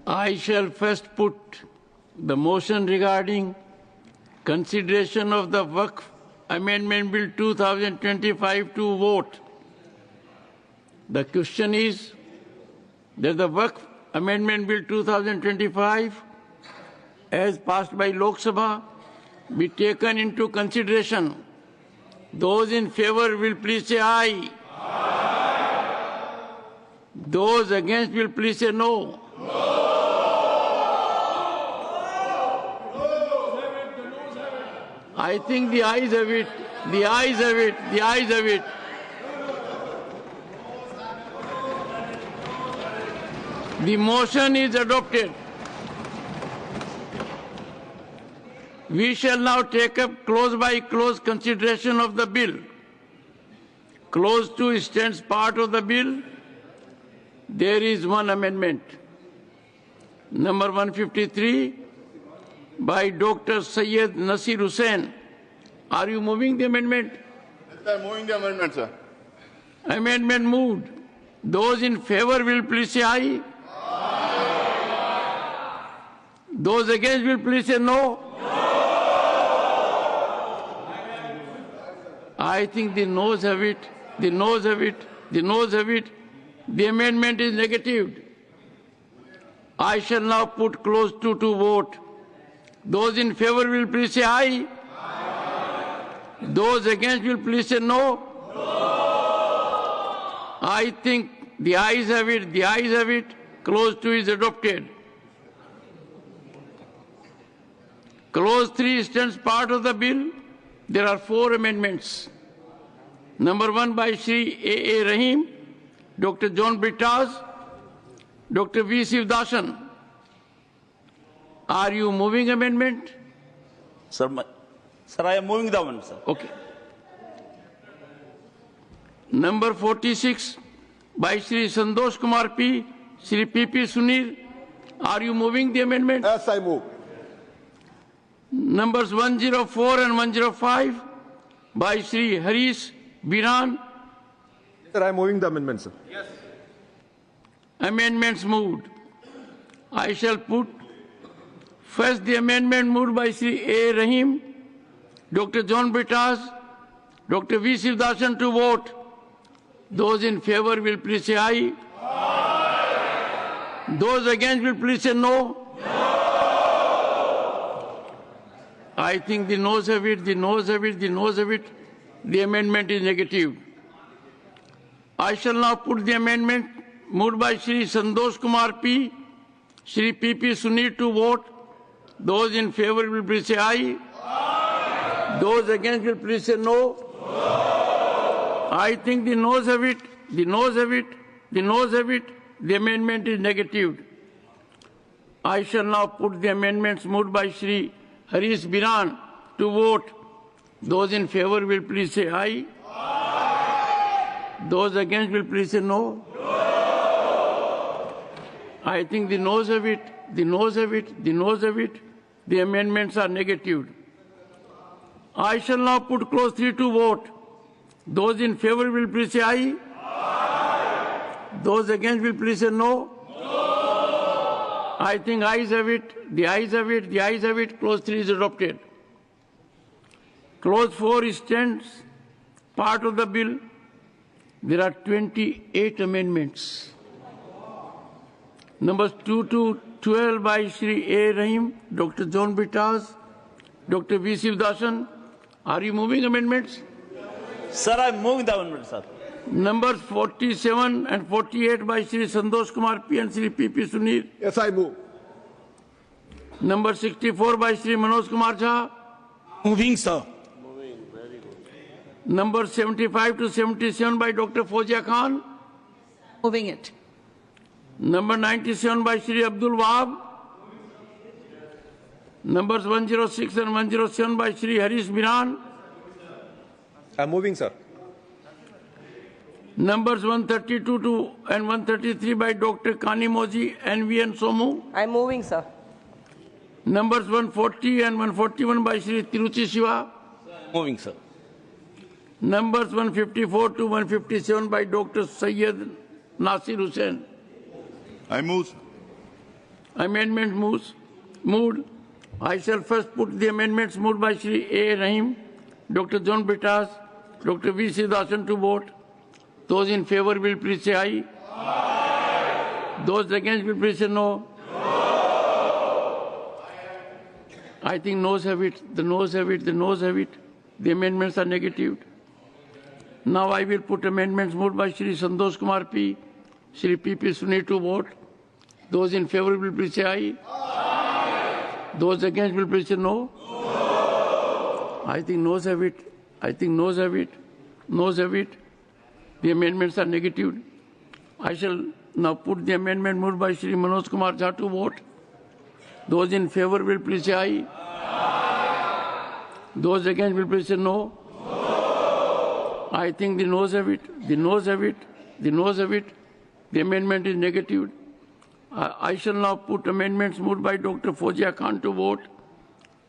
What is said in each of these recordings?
I shall first put the motion regarding consideration of the Waqf Amendment Bill 2025 to vote. The question is that the Waqf Amendment Bill 2025 as passed by Lok Sabha be taken into consideration. Those in favor will please say aye. Aye. Those against will please say no. No. I think the ayes have it. The ayes have it. The ayes have it. The motion is adopted. We shall now take up clause by clause consideration of the bill. Clause 2 stands part of the bill. There is one amendment. Number 153 by Dr. Syed Nasir Hussain. Are you moving the amendment? Yes, sir, moving the amendment, sir. Amendment moved. Those in favor will please say aye. Aye. Those against will please say no. I think the noes have it, the noes have it, the noes have it. The amendment is negatived. I shall now put clause 2 to vote. Those in favor will please say aye. Aye. Those against will please say no. No. I think the ayes have it, the ayes have it. Clause 2 is adopted. Clause 3 stands part of the bill. There are 4 amendments. Number 1 by Shri A. Rahim, Dr. John Britas, Dr. V. Sivdasan. Are you moving amendment? Sir, I am moving the amendment, sir. Okay. Number 46 by Shri Santosh Kumar P. Shri P.P. Sunir. Are you moving the amendment? Yes, I move. Numbers 104 and 105 by Shri Harish Biran. Sir, I am moving the amendment, sir. Yes. Amendments moved. I shall put first the amendment moved by Shri A. Rahim, Dr. John Britas, Dr. V. Sivdasan to vote. Those in favor will please say aye. Aye. Those against will please say no. I think the noes have it, the noes have it, the noes have it. The amendment is negative. I shall now put the amendment moved by Shri Santosh Kumar P. Shri P.P. Sunir to vote. Those in favor will please say aye. Aye. Those against will please say no. No. I think the noes have it, the noes have it, the noes have it. The amendment is negative. I shall now put the amendments moved by Shri Harish Biran to vote. Those in favor will please say aye. Aye. Those against will please say no. No. I think the noes have it, the noes have it, the noes have it. The amendments are negative. I shall now put clause 3 to vote. Those in favor will please say aye. Aye. Those against will please say no. I think ayes have it, the ayes have it, the ayes have it. Clause 3 is adopted. Clause 4 stands part of the bill. There are 28 amendments. Numbers 2 to 12 by Shri A. Rahim, Dr. John Britas, Dr. V. Sivdasan. Are you moving amendments? Sir, I am moving the amendment, sir. Numbers 47 and 48 by Shri Santosh Kumar P. and Shri P.P. Sunir. Yes, I move. Number 64 by Shri Manoj Kumar Jha. Moving, sir. Number 75 to 77 by Dr. Fozia Khan. Moving it. Number 97 by Shri Abdul Wahab. Numbers 106 and 107 by Shri Harish Biran. I am moving, sir. Numbers 132 to and 133 by Dr. Kanimoji NVN Somu. I'm moving, sir. Numbers 140 and 141 by Shri Tiruchi Shiva. Moving, sir. Numbers 154 to 157 by Dr. Syed Nasir Hussain. I move, sir. Amendment moved. I shall first put the amendments moved by Shri A. Rahim, Dr. John Britas, Dr. V. Siddhasan to vote. Those in favor will please say aye. Aye. Those against will please say no. I think noes have it, the noes have it, the noes have it. The amendments are negative. Now I will put amendments moved by Shri Santosh Kumar P, Shri P.P. Suni to vote. Those in favor will please say aye. Aye. Those against will please say no. No. I think noes have it. I think noes have it. Noes have it. The amendments are negative. I shall now put the amendment moved by Shri Manoj Kumar Jha to vote. Those in favor will please say aye. Aye. Those against will please say no. No. I think the noes have it. The noes have it. The noes have it. The amendment is negative. I shall now put amendments moved by Dr. Fozia Khan to vote.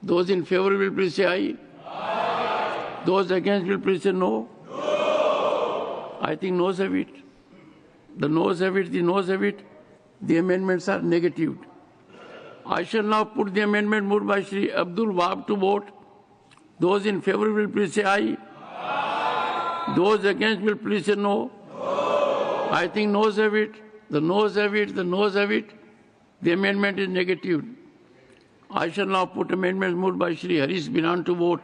Those in favor will please say aye. Aye. Those against will please say no. No. I think noes have it. The noes have it. The noes have it. The amendments are negative. I shall now put the amendment moved by Shri Abdul Wahab to vote. Those in favor will please say aye. Aye. Those against will please say no. No. I think noes have it. The noes have it. The noes have it. The amendment is negative. I shall now put amendments moved by Shri Harish Binan to vote.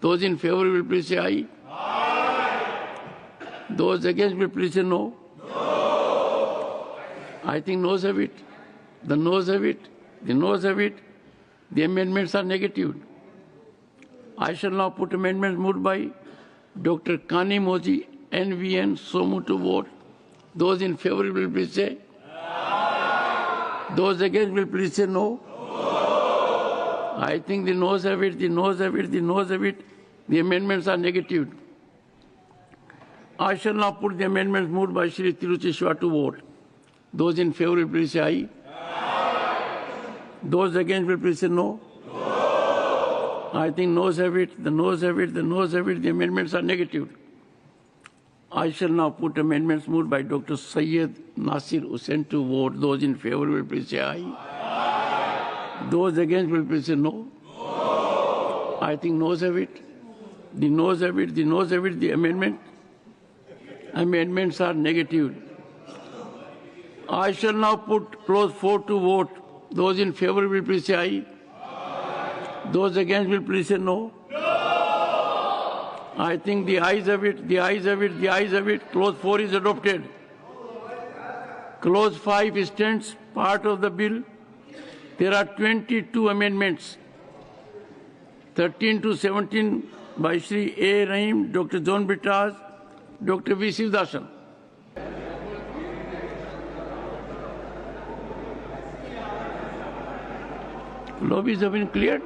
Those in favor will please say aye. Aye. Those against will please say no. No. I think noes have it. The noes have it. The noes have it. The amendments are negative. I shall now put amendments moved by Dr. Kani Moji NVN Somu to vote. Those in favor will please say aye. Those against will please say no. No. I think the noes have it. The noes have it. The noes have it. The amendments are negative. I shall now put the amendments moved by Shri Tiruchi Shiva to vote. Those in favor will please say aye. Those against will please say no. No. I think noes have it, the noes have it, the noes have it, the amendments are negative. I shall now put amendments moved by Dr. Syed Nasir Hussain to vote. Those in favor will please say aye. Aye. Those against will please say no. No. I think noes have it, the noes have it, the noes have it, the amendments are negative. I shall now put clause 4 to vote. Those in favor will please say aye. Aye. Those against will please say no. No. I think the ayes have it, the ayes have it, the ayes have it. Clause 4 is adopted. Clause 5 stands part of the bill. There are 22 amendments. 13 to 17 by Shri A. Rahim, Dr. John Britas, Dr. V. Siddhasan. Lobbies have been cleared?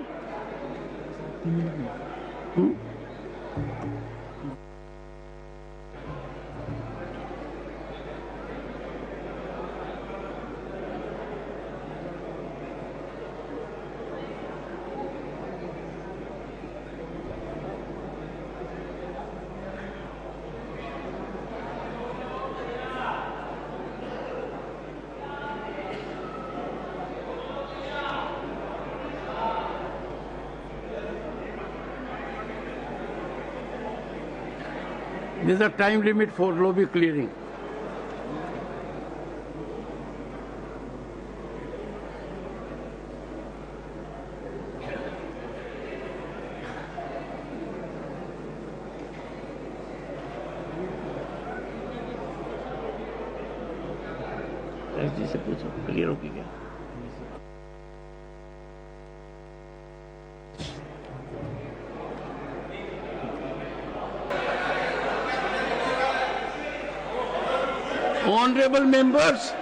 There's a time limit for lobby clearing. SD से पूछो clear होगी क्या? Honorable members,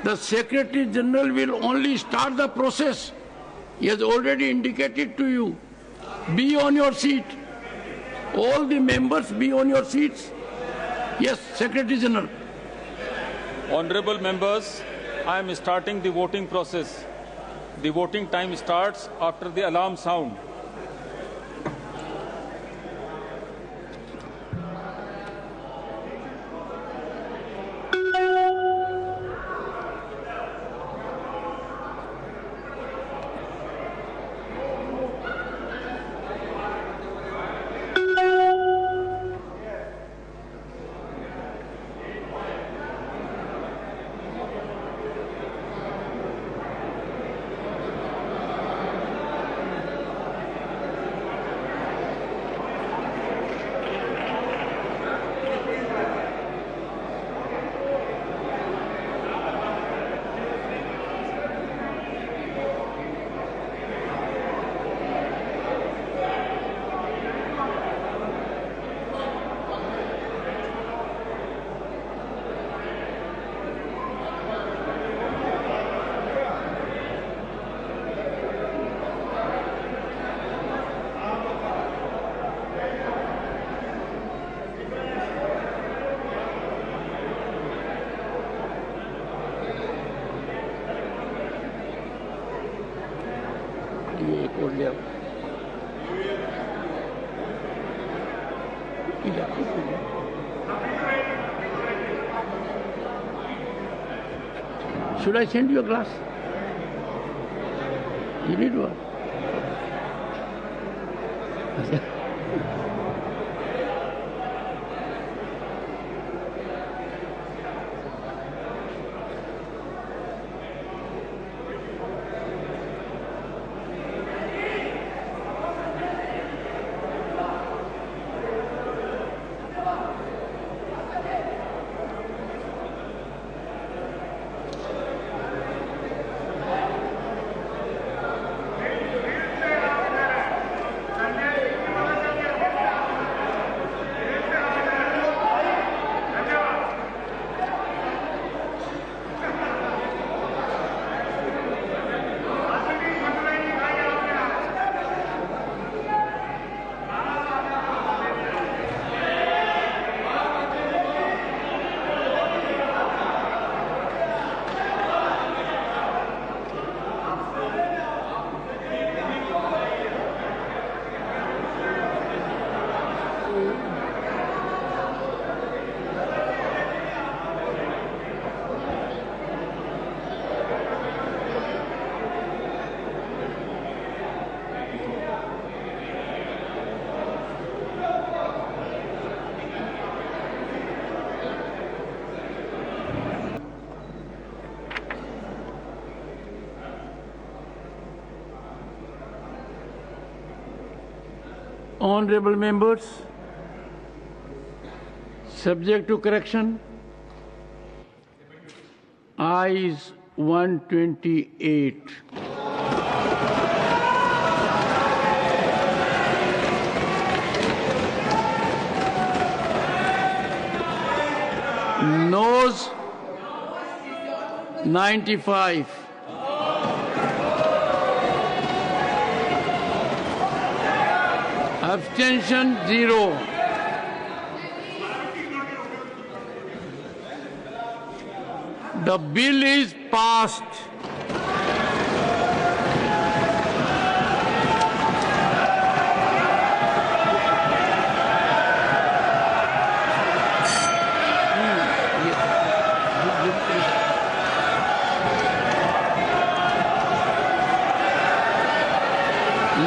the Secretary General will only start the process. He has already indicated to you. Be on your seat. All the members be on your seats. Yes, Secretary General. Honorable members, I am starting the voting process. The voting time starts after the alarm sound. ये एक और ले आओ। Should I send you a glass? You need one. Honorable members, subject to correction, ayes 128. Noes 95. Abstention 0. The bill is passed.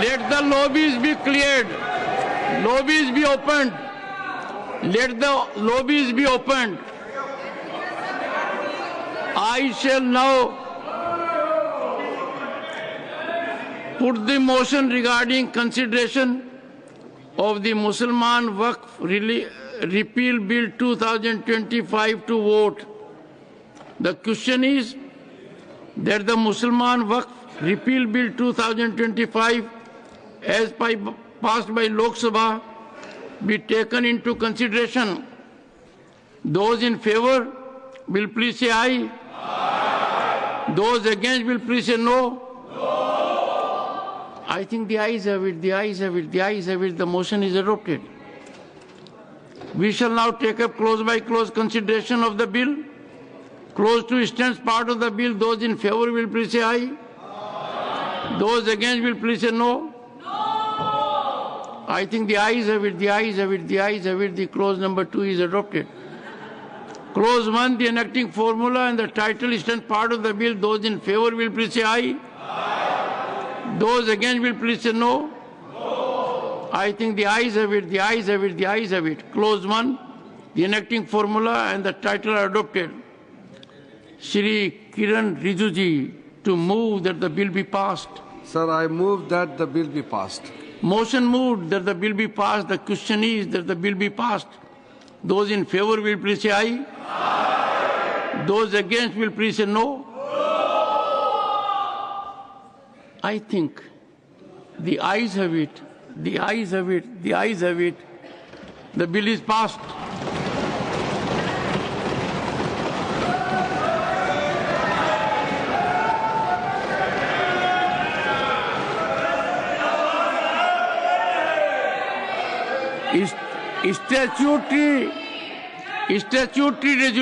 Let the lobbies be cleared. Lobbies be opened. Let the lobbies be opened. I shall now put the motion regarding consideration of the Mussalman Waqf Repeal Bill 2025 to vote. The question is that the Mussalman Waqf Repeal Bill 2025 as passed by Lok Sabha be taken into consideration. Those in favor will please say aye. Aye. Those against will please say no. No. I think the ayes have it, the ayes have it, the ayes have it. The motion is adopted. We shall now take up clause by clause consideration of the bill. Clause 2 stands part of the bill. Those in favor will please say aye. Aye. Those against will please say no. I think the ayes have it, the ayes have it, the ayes have it. The clause number 2 is adopted. Clause 1, the enacting formula and the title stand part of the bill. Those in favor will please say aye. Aye. Those against will please say no. No. I think the ayes have it, the ayes have it, the ayes have it. Clause 1, the enacting formula and the title are adopted. Shri Kiran Rijuji to move that the bill be passed. Sir, I move that the bill be passed. Motion moved that the bill be passed. The question is that the bill be passed. Those in favor will please say aye. Aye. Those against will please say no. No. I think the ayes have it, the ayes have it, the ayes have it. The bill is passed. Statutory resolution